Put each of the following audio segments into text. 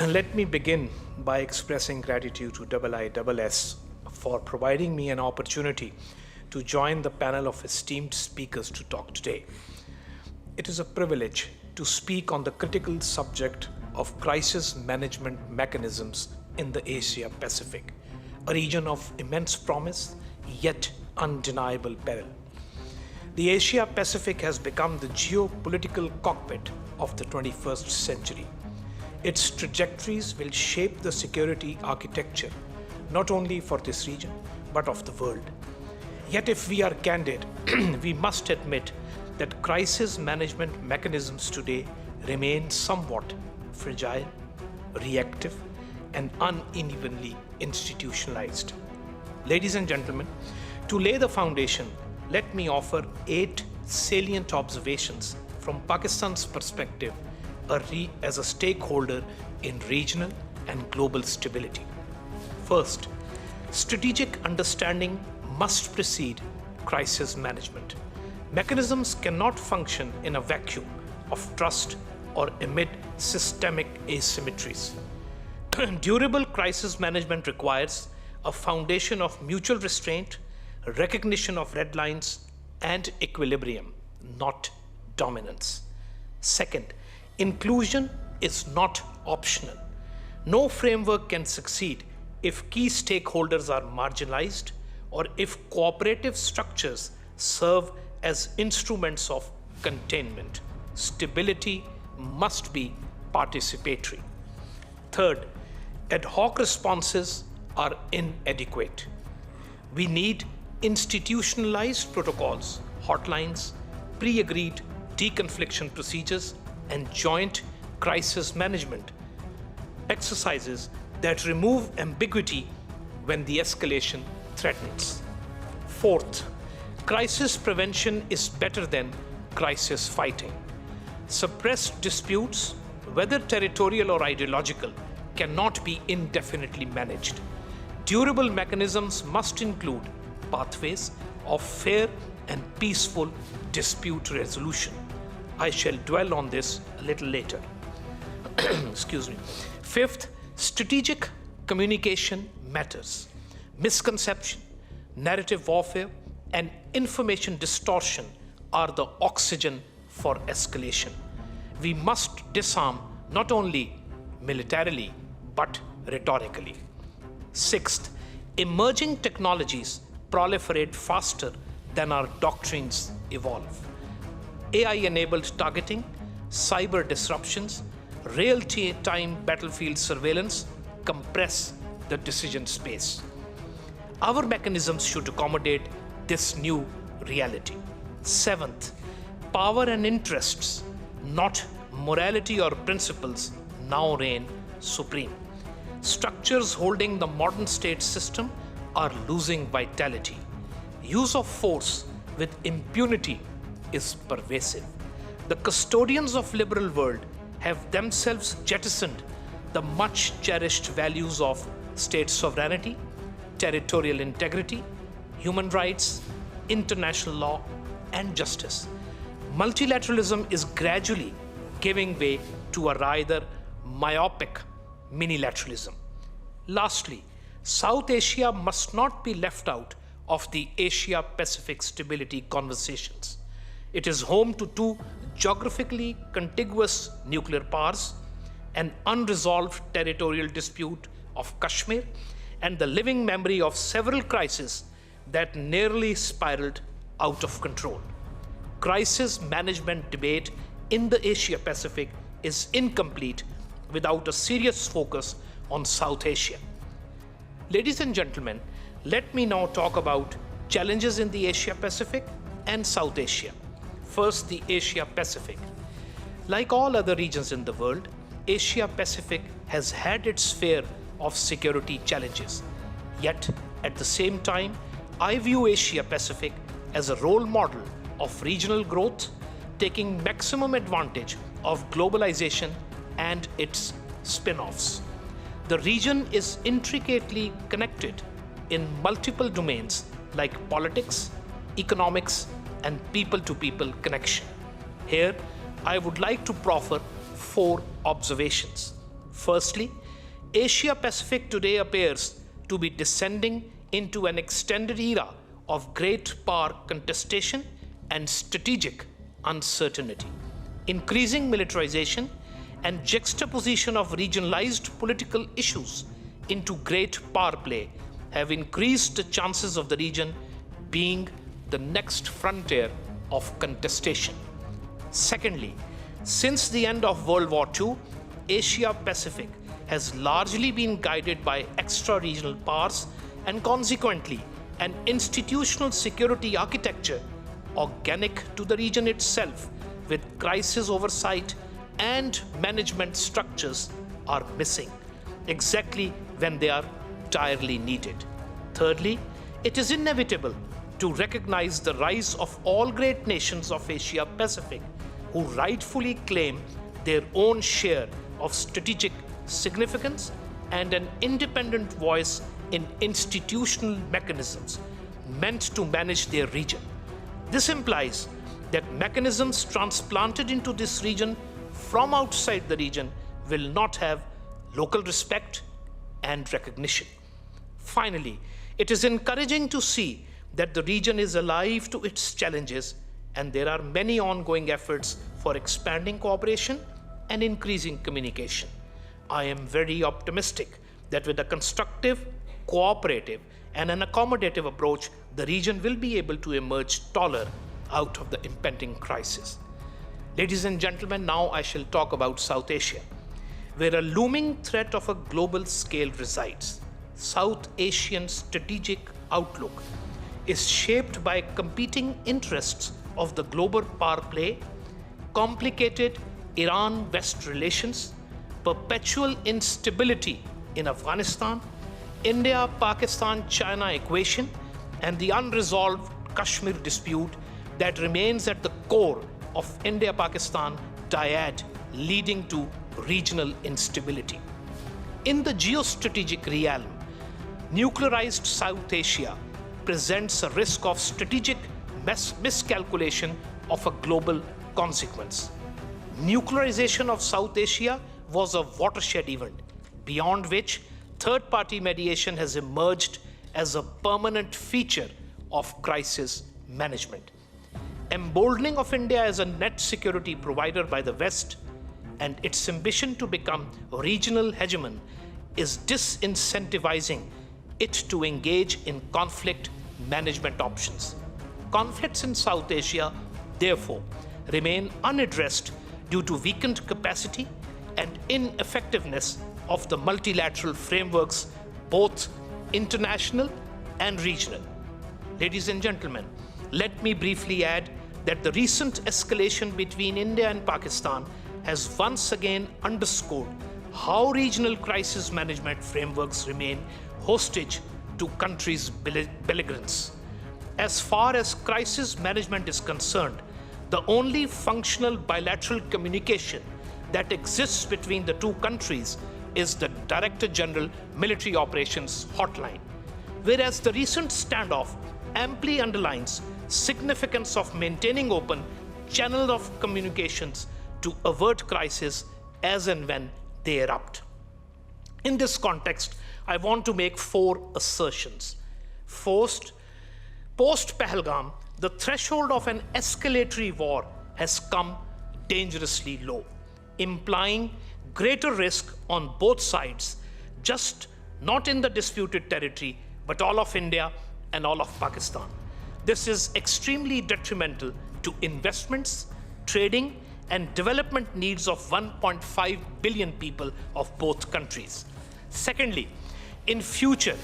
Let me begin by expressing gratitude to IISS for providing me an opportunity to join the panel of esteemed speakers to talk today. It is a privilege to speak on the critical subject of crisis management mechanisms in the Asia Pacific, a region of immense promise yet undeniable peril. The Asia Pacific has become the geopolitical cockpit of the 21st century. Its trajectories will shape the security architecture, not only for this region, but of the world. Yet if we are candid, we must admit that crisis management mechanisms today remain somewhat fragile, reactive, and unevenly institutionalized. Ladies and gentlemen, to lay the foundation, let me offer 8 salient observations from Pakistan's perspective as a stakeholder in regional and global stability. First, strategic understanding must precede crisis management. Mechanisms cannot function in a vacuum of trust or amid systemic asymmetries. Durable crisis management requires a foundation of mutual restraint, recognition of red lines, and equilibrium, not dominance. Second, inclusion is not optional. No framework can succeed if key stakeholders are marginalized or if cooperative structures serve as instruments of containment. Stability must be participatory. Third, ad hoc responses are inadequate. We need institutionalized protocols, hotlines, pre-agreed deconfliction procedures, and joint crisis management exercises that remove ambiguity when the escalation threatens. Fourth, crisis prevention is better than crisis fighting. Suppressed disputes, whether territorial or ideological, cannot be indefinitely managed. Durable mechanisms must include pathways of fair and peaceful dispute resolution. I shall dwell on this a little later. Excuse me. Fifth, strategic communication matters. Misconception, narrative warfare, and information distortion are the oxygen for escalation. We must disarm not only militarily, but rhetorically. Sixth, emerging technologies proliferate faster than our doctrines evolve. AI-enabled targeting, cyber disruptions, real-time battlefield surveillance compress the decision space. Our mechanisms should accommodate this new reality. Seventh, power and interests, not morality or principles, now reign supreme. Structures holding the modern state system are losing vitality. Use of force with impunity is pervasive. The custodians of liberal world have themselves jettisoned the much cherished values of state sovereignty, territorial integrity, human rights, international law, and justice. Multilateralism is gradually giving way to a rather myopic minilateralism. Lastly, South Asia must not be left out of the Asia-Pacific stability conversations. It is home to 2 geographically contiguous nuclear powers, an unresolved territorial dispute of Kashmir, and the living memory of several crises that nearly spiraled out of control. Crisis management debate in the Asia-Pacific is incomplete without a serious focus on South Asia. Ladies and gentlemen, let me now talk about challenges in the Asia-Pacific and South Asia. First, the Asia-Pacific. Like all other regions in the world, Asia-Pacific has had its share of security challenges. Yet, at the same time, I view Asia-Pacific as a role model of regional growth, taking maximum advantage of globalization and its spin-offs. The region is intricately connected in multiple domains like politics, economics, and people-to-people connection. Here, I would like to proffer 4 observations. Firstly, Asia-Pacific today appears to be descending into an extended era of great power contestation and strategic uncertainty. Increasing militarization and juxtaposition of regionalized political issues into great power play have increased the chances of the region being the next frontier of contestation. Secondly, since the end of World War II, Asia-Pacific has largely been guided by extra-regional powers and consequently an institutional security architecture organic to the region itself with crisis oversight and management structures are missing exactly when they are direly needed. Thirdly, it is inevitable to recognize the rise of all great nations of Asia-Pacific who rightfully claim their own share of strategic significance and an independent voice in institutional mechanisms meant to manage their region. This implies that mechanisms transplanted into this region from outside the region will not have local respect and recognition. Finally, it is encouraging to see that the region is alive to its challenges and there are many ongoing efforts for expanding cooperation and increasing communication. I am very optimistic that with a constructive, cooperative, and an accommodative approach, the region will be able to emerge taller out of the impending crisis. Ladies and gentlemen, now I shall talk about South Asia, where a looming threat of a global scale resides. South Asian strategic outlook is shaped by competing interests of the global power play, complicated Iran-West relations, perpetual instability in Afghanistan, India-Pakistan-China equation, and the unresolved Kashmir dispute that remains at the core of India-Pakistan dyad, leading to regional instability. In the geostrategic realm, nuclearized South Asia presents a risk of strategic miscalculation of a global consequence. Nuclearization of South Asia was a watershed event, beyond which third-party mediation has emerged as a permanent feature of crisis management. Emboldening of India as a net security provider by the West and its ambition to become regional hegemon is disincentivizing it to engage in conflict management options. Conflicts in South Asia, therefore, remain unaddressed due to weakened capacity and ineffectiveness of the multilateral frameworks, both international and regional. Ladies and gentlemen, let me briefly add that the recent escalation between India and Pakistan has once again underscored how regional crisis management frameworks remain hostage to countries' belligerence. As far as crisis management is concerned, the only functional bilateral communication that exists between the two countries is the Director General Military Operations Hotline, whereas the recent standoff amply underlines significance of maintaining open channels of communications to avert crisis as and when they erupt. In this context, I want to make 4 assertions. First, post-Pahalgam, the threshold of an escalatory war has come dangerously low, implying greater risk on both sides, just not in the disputed territory, but all of India and all of Pakistan. This is extremely detrimental to investments, trading, and development needs of 1.5 billion people of both countries. Secondly, in future,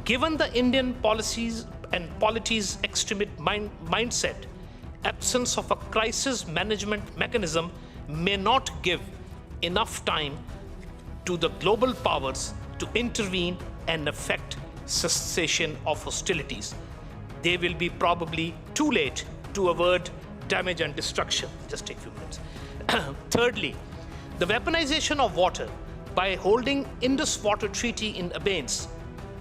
given the Indian policies and polity's extremist mindset, absence of a crisis management mechanism may not give enough time to the global powers to intervene and effect cessation of hostilities. They will be probably too late to avert damage and destruction. Just take a few minutes. Thirdly, the weaponization of water by holding Indus Water Treaty in abeyance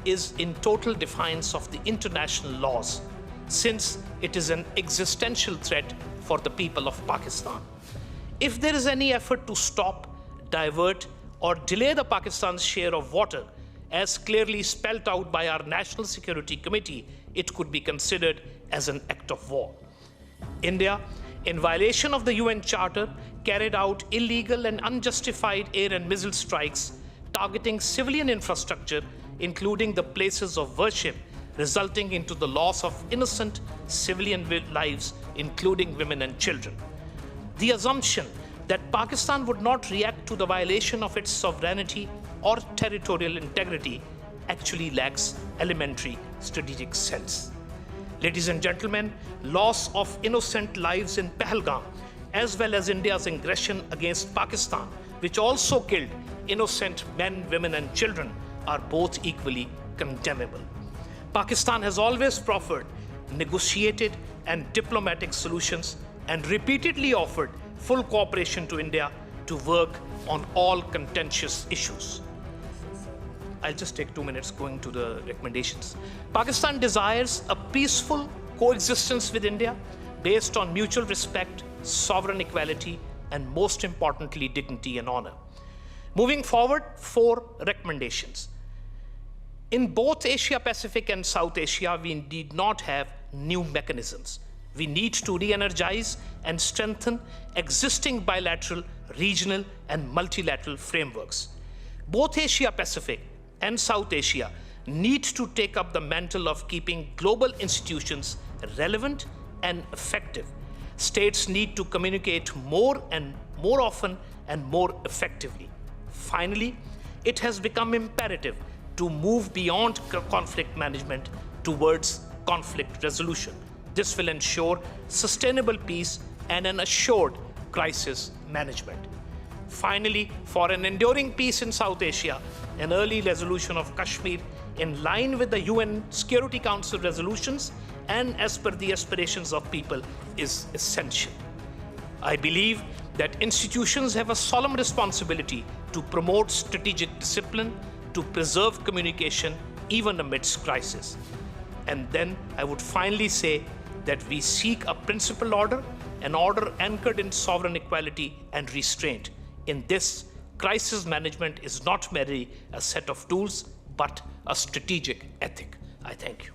is in total defiance of the international laws, since it is an existential threat for the people of Pakistan. If there is any effort to stop, divert, or delay the Pakistan's share of water, as clearly spelled out by our National Security Committee, it could be considered as an act of war. India, in violation of the UN Charter, carried out illegal and unjustified air and missile strikes targeting civilian infrastructure, including the places of worship, resulting into the loss of innocent civilian lives, including women and children. The assumption that Pakistan would not react to the violation of its sovereignty or territorial integrity actually lacks elementary strategic sense. Ladies and gentlemen, loss of innocent lives in Pahalgam, as well as India's aggression against Pakistan, which also killed innocent men, women, and children, are both equally condemnable. Pakistan has always proffered negotiated and diplomatic solutions and repeatedly offered full cooperation to India to work on all contentious issues. I'll just take 2 minutes going to the recommendations. Pakistan desires a peaceful coexistence with India based on mutual respect, sovereign equality, and most importantly, dignity and honor. Moving forward, 4 recommendations. In both Asia Pacific and South Asia, we need not have new mechanisms. We need to re-energize and strengthen existing bilateral, regional, and multilateral frameworks. Both Asia Pacific and South Asia need to take up the mantle of keeping global institutions relevant and effective. States need to communicate more and more often and more effectively. Finally, it has become imperative to move beyond conflict management towards conflict resolution. This will ensure sustainable peace and an assured crisis management. Finally, for an enduring peace in South Asia, an early resolution of Kashmir in line with the UN Security Council resolutions and as per the aspirations of people is essential. I believe that institutions have a solemn responsibility to promote strategic discipline, to preserve communication even amidst crisis. And then I would finally say that we seek a principled order, an order anchored in sovereign equality and restraint. In this, crisis management is not merely a set of tools, but a strategic ethic. I thank you.